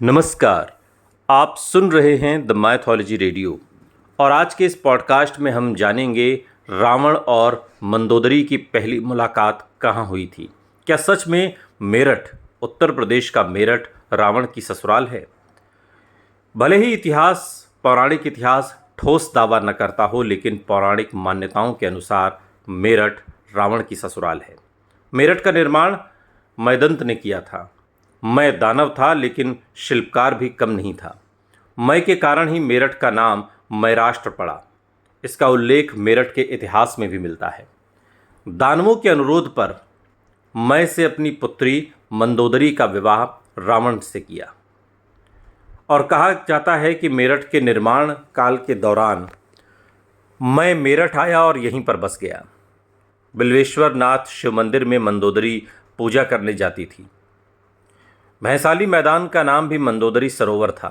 नमस्कार। आप सुन रहे हैं द माइथोलॉजी रेडियो और आज के इस पॉडकास्ट में हम जानेंगे रावण और मंदोदरी की पहली मुलाकात कहाँ हुई थी। क्या सच में मेरठ, उत्तर प्रदेश का मेरठ रावण की ससुराल है? भले ही पौराणिक इतिहास ठोस दावा न करता हो, लेकिन पौराणिक मान्यताओं के अनुसार मेरठ रावण की ससुराल है। मेरठ का निर्माण मयदंत ने किया था। मय दानव था, लेकिन शिल्पकार भी कम नहीं था। मय के कारण ही मेरठ का नाम मयराष्ट्र पड़ा। इसका उल्लेख मेरठ के इतिहास में भी मिलता है। दानवों के अनुरोध पर मय से अपनी पुत्री मंदोदरी का विवाह रावण से किया और कहा जाता है कि मेरठ के निर्माण काल के दौरान मय मेरठ आया और यहीं पर बस गया। बिल्वेश्वर नाथ शिव मंदिर में मंदोदरी पूजा करने जाती थी। भैंसाली मैदान का नाम भी मंदोदरी सरोवर था।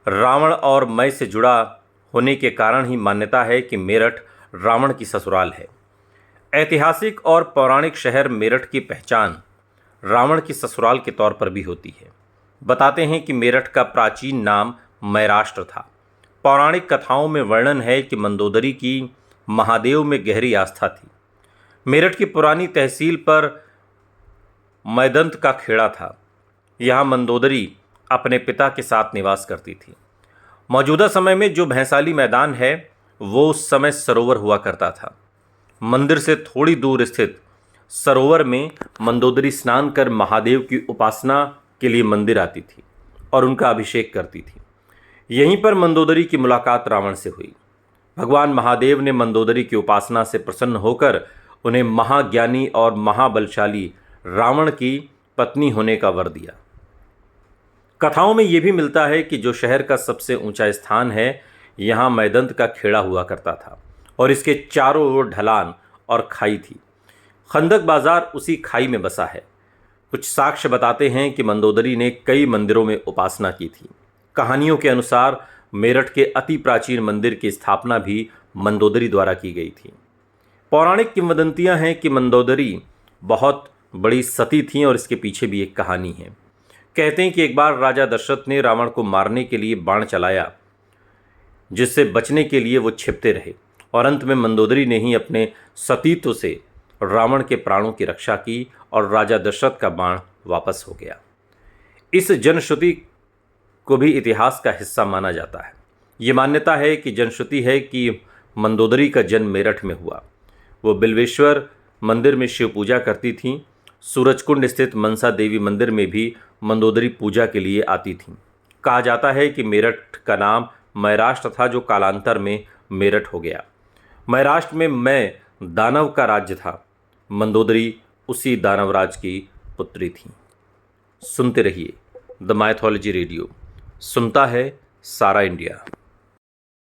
रावण और मय से जुड़ा होने के कारण ही मान्यता है कि मेरठ रावण की ससुराल है। ऐतिहासिक और पौराणिक शहर मेरठ की पहचान रावण की ससुराल के तौर पर भी होती है। बताते हैं कि मेरठ का प्राचीन नाम मयराष्ट्र था। पौराणिक कथाओं में वर्णन है कि मंदोदरी की महादेव में गहरी आस्था थी। मेरठ की पुरानी तहसील पर मयदंत का खेड़ा था। यहाँ मंदोदरी अपने पिता के साथ निवास करती थी। मौजूदा समय में जो भैंसाली मैदान है वो उस समय सरोवर हुआ करता था। मंदिर से थोड़ी दूर स्थित सरोवर में मंदोदरी स्नान कर महादेव की उपासना के लिए मंदिर आती थी और उनका अभिषेक करती थी। यहीं पर मंदोदरी की मुलाकात रावण से हुई। भगवान महादेव ने मंदोदरी की उपासना से प्रसन्न होकर उन्हें महाज्ञानी और महाबलशाली रावण की पत्नी होने का वर दिया। कथाओं में यह भी मिलता है कि जो शहर का सबसे ऊंचा स्थान है, यहाँ मैदंत का खेड़ा हुआ करता था और इसके चारों ओर ढलान और खाई थी। खंदक बाजार उसी खाई में बसा है। कुछ साक्ष्य बताते हैं कि मंदोदरी ने कई मंदिरों में उपासना की थी। कहानियों के अनुसार मेरठ के अति प्राचीन मंदिर की स्थापना भी मंदोदरी द्वारा की गई थी। पौराणिक किंवदंतियां हैं कि मंदोदरी बहुत बड़ी सती थीं और इसके पीछे भी एक कहानी है। कहते हैं कि एक बार राजा दशरथ ने रावण को मारने के लिए बाण चलाया, जिससे बचने के लिए वो छिपते रहे और अंत में मंदोदरी ने ही अपने सतीत्व से रावण के प्राणों की रक्षा की और राजा दशरथ का बाण वापस हो गया। इस जनश्रुति को भी इतिहास का हिस्सा माना जाता है। ये मान्यता है कि जनश्रुति है कि मंदोदरी का जन्म मेरठ में हुआ। वो बिल्वेश्वर मंदिर में शिव पूजा करती थीं। सूरजकुंड स्थित मनसा देवी मंदिर में भी मंदोदरी पूजा के लिए आती थीं। कहा जाता है कि मेरठ का नाम मयराष्ट्र था, जो कालांतर में मेरठ हो गया। मयराष्ट्र में मय दानव का राज्य था। मंदोदरी उसी दानवराज की पुत्री थी। सुनते रहिए द माइथोलॉजी रेडियो। सुनता है सारा इंडिया।